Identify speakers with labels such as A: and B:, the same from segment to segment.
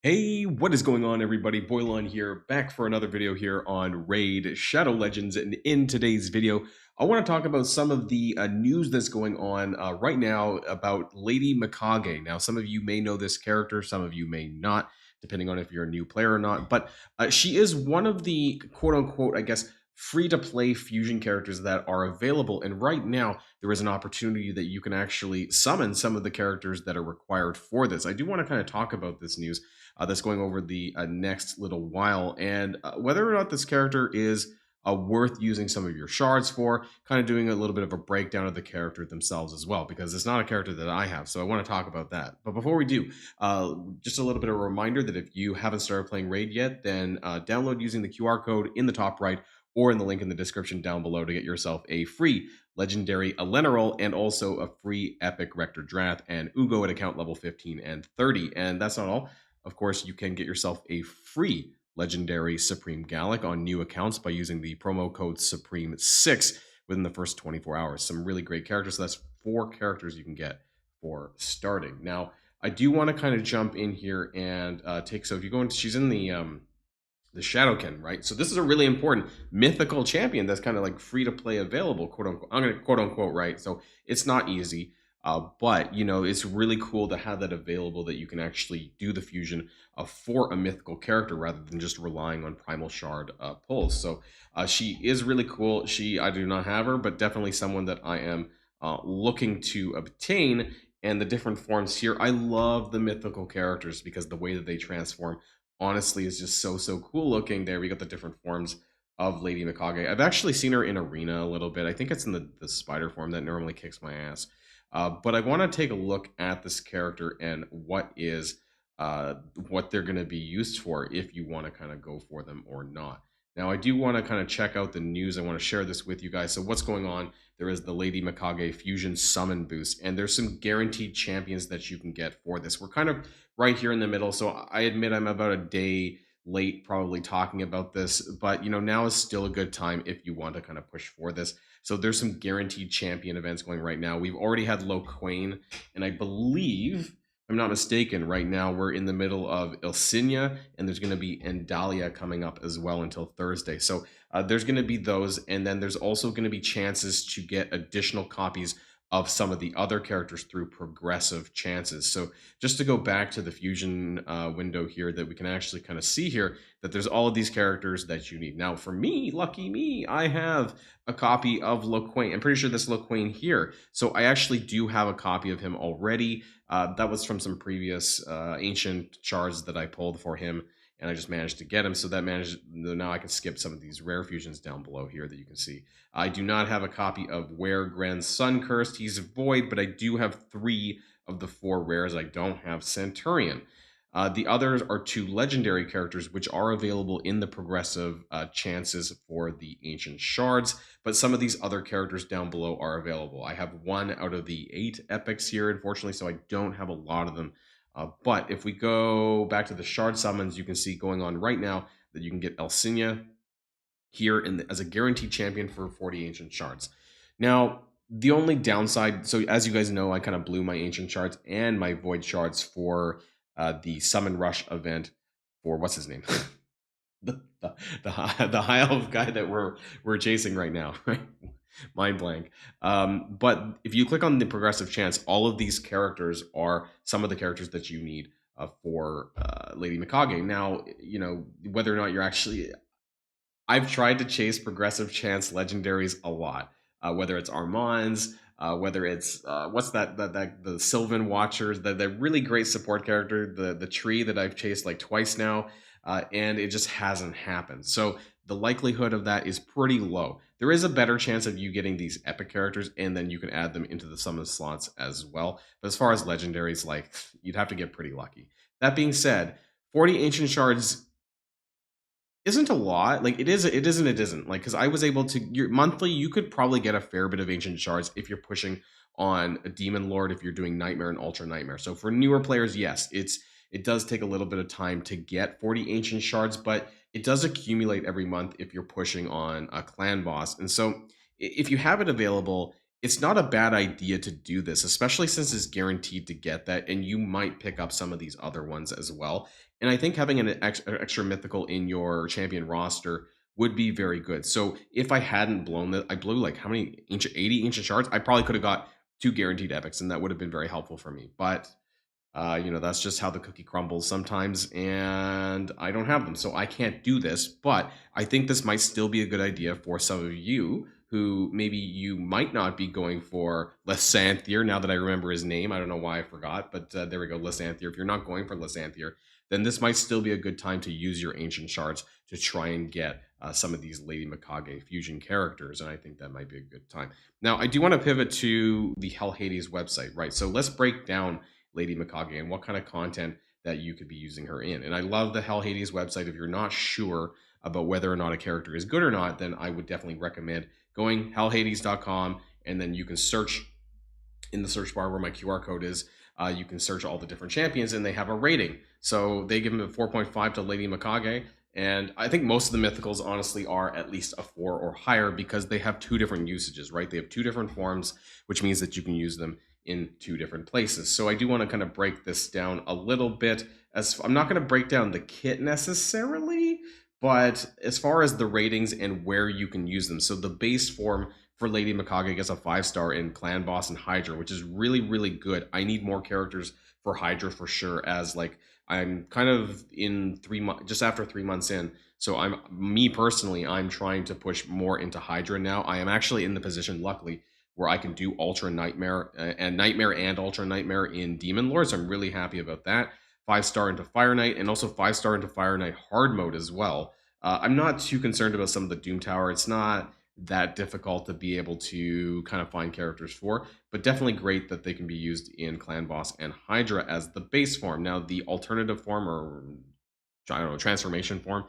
A: Hey, what is going on, everybody? Boilon here, back for another video here on Raid Shadow Legends. And in today's video, I want to talk about some of the news that's going on right now about Lady Mikage. Now, some of you may know this character, some of you may not, depending on if you're a new player or not. But she is one of the quote unquote, I guess, free to play fusion characters that are available. And right now, there is an opportunity that you can actually summon some of the characters that are required for this. I do want to kind of talk about this news that's going over the next little while, and whether or not this character is worth using some of your shards for, kind of doing a little bit of a breakdown of the character themselves as well, because it's not a character that I have, so I want to talk about that. But before we do, just a little bit of a reminder that if you haven't started playing Raid yet, then download using the QR code in the top right or in the link in the description down below to get yourself a free legendary Eleneral and also a free epic Rector Drath and Ugo at account level 15 and 30. And that's not all. Of course, you can get yourself a free legendary Supreme Gallic on new accounts by using the promo code Supreme6 within the first 24 hours. Some really great characters. So that's 4 characters you can get for starting. Now, I do want to kind of jump in here and take. So if you go into, she's in the Shadowkin, right? So this is a really important mythical champion that's kind of like free to play available, quote unquote. I'm gonna quote unquote, right? So it's not easy, but you know it's really cool to have that available that you can actually do the fusion for a mythical character rather than just relying on primal shard pulls. So she is really cool. I do not have her, but definitely someone that I am looking to obtain. And the different forms here, I love the mythical characters because the way that they transform honestly is just so cool looking. There we got the different forms of Lady Mikage. I've actually seen her in arena a little bit. I think it's in the spider form that normally kicks my ass. But I want to take a look at this character and what they're going to be used for if you want to kind of go for them or not. Now, I do want to kind of check out the news. I want to share this with you guys. So, what's going on? There is the Lady Mikage Fusion Summon boost, and there's some guaranteed champions that you can get for this. We're kind of right here in the middle. So I admit I'm about a day late probably talking about this, but you know, now is still a good time if you want to kind of push for this. So there's some guaranteed champion events going right now. We've already had Loquain, and I believe, if I'm not mistaken, right now we're in the middle of Ilsinia, and there's going to be Endalia coming up as well until Thursday. So there's going to be those, and then there's also going to be chances to get additional copies of some of the other characters through progressive chances. So just to go back to the fusion window here, that we can actually kind of see here that there's all of these characters that you need. Now, for me, lucky me, I have a copy of Loquain. I'm pretty sure this Loquain here. So I actually do have a copy of him already. That was from some previous ancient shards that I pulled for him, and I just managed to get him. So that managed, now I can skip some of these rare fusions down below here that you can see. I do not have a copy of Where Grand Sun Cursed. He's void, but I do have 3 of the 4 rares. I don't have Centurion. The others are 2 legendary characters, which are available in the progressive chances for the ancient shards. But some of these other characters down below are available. I have 1 out of the 8 epics here, unfortunately, so I don't have a lot of them. But if we go back to the shard summons, you can see going on right now that you can get Elsinia here as a guaranteed champion for 40 ancient shards. Now, the only downside, so as you guys know, I kind of blew my ancient shards and my void shards for the summon rush event for what's his name, the high elf guy that we're chasing right now, right? Mind blank. But if you click on the progressive chance, all of these characters are some of the characters that you need for Lady Mikage. Now, you know whether or not you're actually, I've tried to chase progressive chance legendaries a lot, whether it's Armands, whether it's what's that the Sylvan Watchers, the really great support character, the tree that I've chased like twice now, and it just hasn't happened. So the likelihood of that is pretty low. There is a better chance of you getting these epic characters, and then you can add them into the summon slots as well. But as far as legendaries, like you'd have to get pretty lucky. That being said, 40 ancient shards isn't a lot. Like it isn't. Like because I was able to your monthly, you could probably get a fair bit of ancient shards if you're pushing on a demon lord, if you're doing nightmare and ultra nightmare. So for newer players, yes, it does take a little bit of time to get 40 ancient shards, but it does accumulate every month if you're pushing on a clan boss. And so if you have it available, it's not a bad idea to do this, especially since it's guaranteed to get that, and you might pick up some of these other ones as well. And I think having an extra mythical in your champion roster would be very good. So if I hadn't blown that, I blew like how many ancient 80 ancient shards, I probably could have got two guaranteed epics, and that would have been very helpful for me. But that's just how the cookie crumbles sometimes, and I don't have them, so I can't do this. But I think this might still be a good idea for some of you who maybe you might not be going for Lysanthier. Now that I remember his name, I don't know why I forgot, but there we go, Lysanthier. If you're not going for Lysanthier, then this might still be a good time to use your ancient shards to try and get some of these Lady Mikage fusion characters, and I think that might be a good time. Now, I do want to pivot to the Hell Hades website, right? So let's break down Lady Mikage and what kind of content that you could be using her in. And I love the Hell Hades website. If you're not sure about whether or not a character is good or not, then I would definitely recommend going hellhades.com, and then you can search in the search bar where my QR code is. You can search all the different champions, and they have a rating. So they give them a 4.5 to Lady Mikage. And I think most of the mythicals honestly are at least a 4 or higher because they have two different usages, right? They have two different forms, which means that you can use them in two different places. So I do want to kind of break this down a little bit. As I'm not going to break down the kit necessarily, but as far as the ratings and where you can use them. So the base form for Lady Mikage gets a 5-star in Clan Boss and Hydra, which is really, really good. I need more characters for Hydra for sure, as like I'm kind of in 3 months, just after 3 months in. So me personally, I'm trying to push more into Hydra now. I am actually in the position, luckily, where I can do Ultra Nightmare and Nightmare and Ultra Nightmare in Demon Lord. So I'm really happy about that. 5-star into Fire Knight, and also 5-star into Fire Knight hard mode as well. I'm not too concerned about some of the Doom Tower. It's not that difficult to be able to kind of find characters for, but definitely great that they can be used in Clan Boss and Hydra as the base form. Now, the alternative form, or I don't know, transformation form,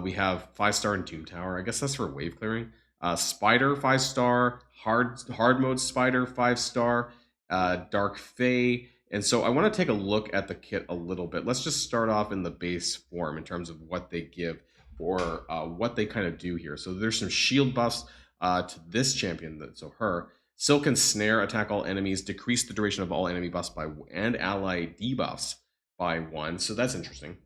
A: we have 5-star in Doom Tower. I guess that's for wave clearing. Spider 5-star, hard mode Spider 5-star, Dark Fae. And so I want to take a look at the kit a little bit. Let's just start off in the base form in terms of what they give or what they kind of do here. So there's some shield buffs to this champion, so her. Silken Snare, attack all enemies, decrease the duration of all enemy buffs and ally debuffs by 1. So that's interesting.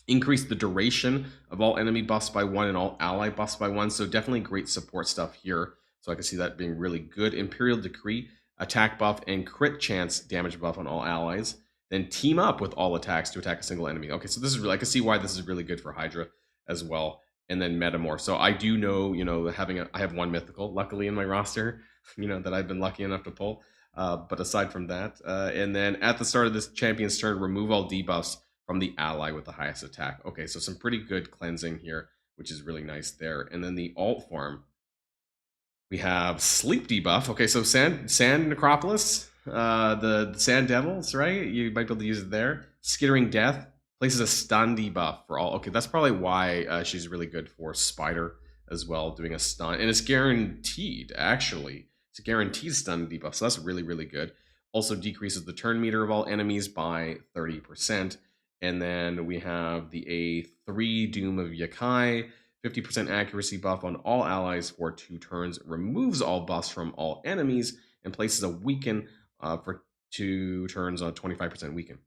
A: Increase the duration of all enemy buffs by 1 and all ally buffs by 1. So definitely great support stuff here. So I can see that being really good. Imperial Decree, attack buff and crit chance damage buff on all allies. Then team up with all attacks to attack a single enemy. Okay, so this is really, I can see why this is really good for Hydra as well. And then Metamorph. So I do know, I have one mythical, luckily, in my roster, that I've been lucky enough to pull. But aside from that, and then at the start of this champion's turn, remove all debuffs from the ally with the highest attack. Okay, so some pretty good cleansing here, which is really nice there. And then the alt form, we have sleep debuff. Okay, so Sand Necropolis, the Sand Devils, right? You might be able to use it there. Skittering Death places a stun debuff for all. Okay, that's probably why she's really good for Spider as well, doing a stun. And it's guaranteed, actually. It's a guaranteed stun debuff, so that's really, really good. Also decreases the turn meter of all enemies by 30%. And then we have the A3 Doom of Yakai, 50% accuracy buff on all allies for 2 turns, removes all buffs from all enemies, and places a weaken for 2 turns on 25% weaken.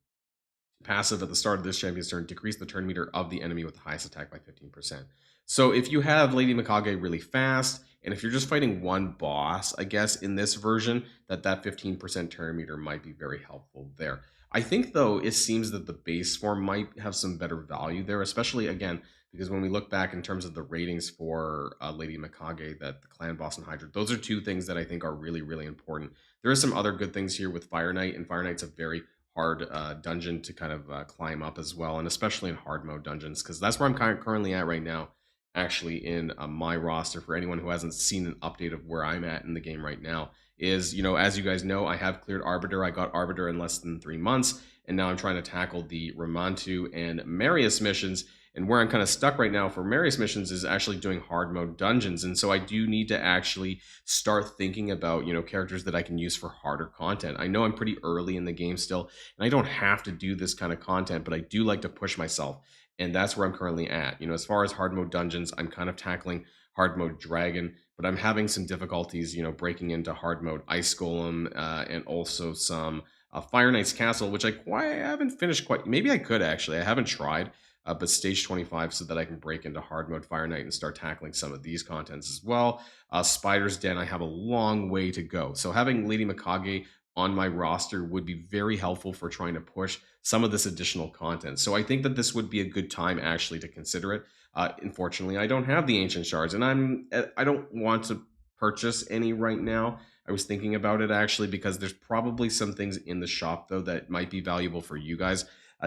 A: Passive at the start of this champion's turn, decrease the turn meter of the enemy with the highest attack by 15%. So if you have Lady Mikage really fast, and if you're just fighting one boss, I guess in this version, that 15% turn meter might be very helpful there. I think, though, it seems that the base form might have some better value there, especially, again, because when we look back in terms of the ratings for Lady Mikage, that the Clan Boss and Hydra, those are two things that I think are really, really important. There are some other good things here with Fire Knight, and Fire Knight's a very hard dungeon to kind of climb up as well, and especially in hard mode dungeons, because that's where I'm kind of currently at right now, actually, in my roster. For anyone who hasn't seen an update of where I'm at in the game right now, is, as you guys know, I have cleared Arbiter. I got Arbiter in less than 3 months, and now I'm trying to tackle the Ramantu and Marius missions. And where I'm kind of stuck right now for Marius missions is actually doing hard mode dungeons. And so I do need to actually start thinking about, characters that I can use for harder content. I know I'm pretty early in the game still, and I don't have to do this kind of content, but I do like to push myself. And that's where I'm currently at. As far as hard mode dungeons, I'm kind of tackling hard mode dragon, but I'm having some difficulties, breaking into hard mode ice golem, and also some Fire Knight's Castle, which I haven't finished quite. Maybe I could actually. I haven't tried, but stage 25 so that I can break into hard mode Fire Knight and start tackling some of these contents as well. Spider's Den, I have a long way to go. So having Lady Mikage on my roster would be very helpful for trying to push some of this additional content. So I think that this would be a good time actually to consider it. Unfortunately, I don't have the ancient shards, and I don't want to purchase any right now. I was thinking about it actually because there's probably some things in the shop though that might be valuable for you guys,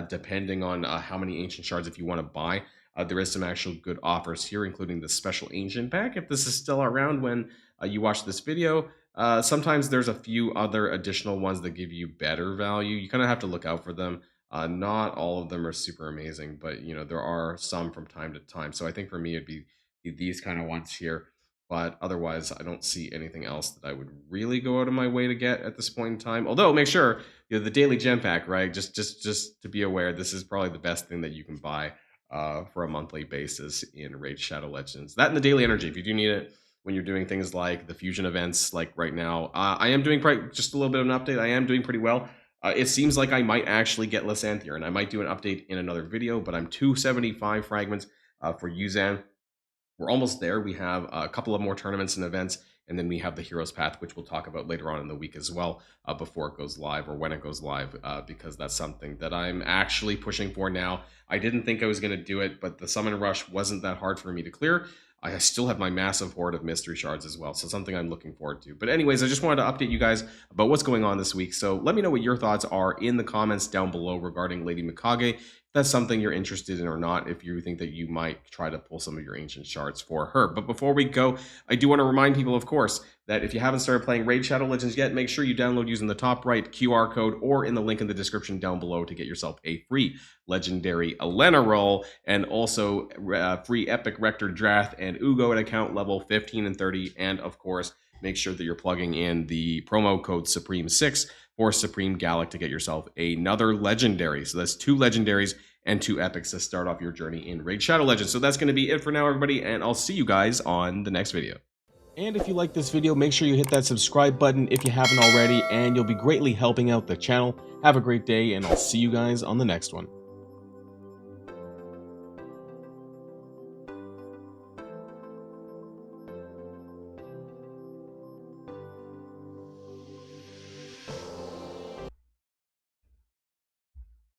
A: depending on how many ancient shards if you want to buy. There is some actual good offers here, including the special ancient pack. If this is still around when you watch this video, sometimes there's a few other additional ones that give you better value. You kind of have to look out for them. Not all of them are super amazing, but there are some from time to time. So I think for me it'd be these kind of ones here. But otherwise, I don't see anything else that I would really go out of my way to get at this point in time. Although, make sure the daily gem pack, right? Just to be aware, this is probably the best thing that you can buy for a monthly basis in Raid Shadow Legends. That and the daily energy, if you do need it when you're doing things like the fusion events, like right now. I am doing just a little bit of an update. I am doing pretty well. It seems like I might actually get Lysanthier, and I might do an update in another video, but I'm 275 fragments for Yuzan. We're almost there. We have a couple of more tournaments and events, and then we have the Heroes Path, which we'll talk about later on in the week as well, before it goes live or when it goes live, because that's something that I'm actually pushing for now. I didn't think I was going to do it, but the Summon Rush wasn't that hard for me to clear. I still have my massive hoard of mystery shards as well, so something I'm looking forward to. But anyways, I just wanted to update you guys about what's going on this week. So let me know what your thoughts are in the comments down below regarding Lady Mikage. If that's something you're interested in or not, if you think that you might try to pull some of your ancient shards for her. But before we go, I do want to remind people, of course, that if you haven't started playing Raid Shadow Legends yet, make sure you download using the top right QR code or in the link in the description down below to get yourself a free legendary Elena roll and also free epic Rector Drath and Ugo at account level 15 and 30. And of course, make sure that you're plugging in the promo code Supreme6 for Supreme Gallic to get yourself another legendary. So that's 2 legendaries and 2 epics to start off your journey in Raid Shadow Legends. So that's going to be it for now, everybody, and I'll see you guys on the next video. And if you like this video, make sure you hit that subscribe button if you haven't already, and you'll be greatly helping out the channel. Have a great day, and I'll see you guys on the next one.